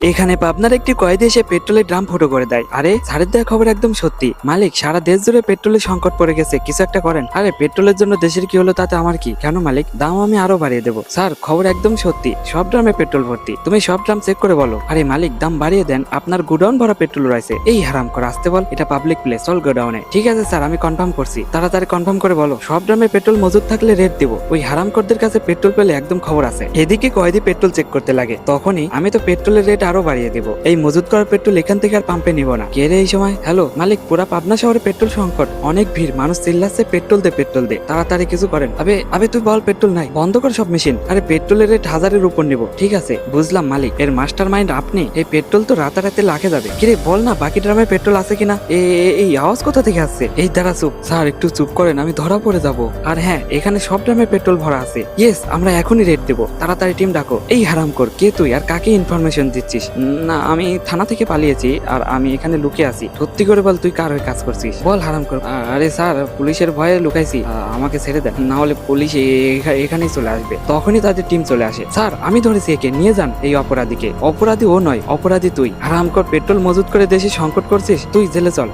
এখানে পাবনার একটি কয়েদি এসে পেট্রোলের ড্রাম ফুটো করে দেয়। আরে স্যারের দেওয়া খবর একদম সত্যি। মালিক, সারা দেশ জুড়ে পেট্রোলের সংকট পড়ে গেছে, কিছু একটা করেন। আরে পেট্রোলের জন্য দেশের কি হলো তাতে আমার কি? কেন মালিক, দাম আমি আরো বাড়িয়ে দেবো। স্যার, খবর একদম সত্যি, সব ড্রামে পেট্রোল ভর্তি। তুমি সব ড্রাম চেক করে বলো। আরে মালিক, দাম বাড়িয়ে দেন, আপনার গোডাউন ভরা পেট্রোল রয়েছে। এই হারাম করে আসতে বল, এটা পাবলিক প্লেস, চল গোডাউনে। ঠিক আছে স্যার, আমি কনফার্ম করছি। তাড়াতাড়ি কনফার্ম করে বলো, সব ড্রামে পেট্রোল মজুদ থাকলে রেট দিব। ওই হারামখোরদের কাছে পেট্রোল পেলে একদম খবর আছে। এদিকে কয়েদি পেট্রোল চেক করতে লাগে, তখনই আমি তো পেট্রোলের রেট আরো বাড়িয়ে দেবো। এই মজুদ করা পেট্রোল এখান থেকে আর পাম্পে নিব না। কে রে এই সময়? হ্যালো মালিক, পুরা পাবনা শহরে পেট্রোল সংকট, অনেক ভিড়, মানুষ চিল্লাচ্ছে পেট্রোল দে পেট্রোল দে, তাড়াতাড়ি কিছু করেন। আবে আবে তুই বল, পেট্রোল নাই, বন্ধ কর সব মেশিন। আরে পেট্রোলের রেট 1000-এর উপর নিব। ঠিক আছে বুঝলাম মালিক, এর মাস্টার মাইন্ড আপনি। এই পেট্রোল তো রাতারাতি লাখে যাবে। কিরে বল না, বাকি ড্রামে পেট্রোল আছে কিনা? এই আওয়াজ কোথা থেকে আসছে? এই দাঁড়া চুপ। স্যার একটু চুপ করেন, আমি ধরা পড়ে যাব। আর হ্যাঁ, এখানে সব ড্রামে পেট্রোল ভরা আছে। ইয়েস, আমরা এখনই রেট দেবো, তাড়াতাড়ি টিম ডাকো। এই হারামখোর, কে তুই আর কাকে ইনফরমেশন দিচ্ছিস? না, আমি থানা থেকে পালিয়েছি, আর আমি এখানে লুকিয়ে আছি। সত্যি করে বল, তুই কার হয়ে কাজ করছিস? বল হারামখোর। আরে স্যার, পুলিশের ভয়ে লুকাইছি, আমাকে ছেড়ে দেন, না হলে পুলিশ এখানেই চলে আসবে। তখনই তাদের টিম চলে আসে। স্যার আমি ধরেছি, একে নিয়ে যান এই অপরাধীকে। অপরাধী ও নয়, অপরাধী তুই। হারামখোর, পেট্রোল মজুদ করে দেশে সংকট করছিস, তুই জেলে চল।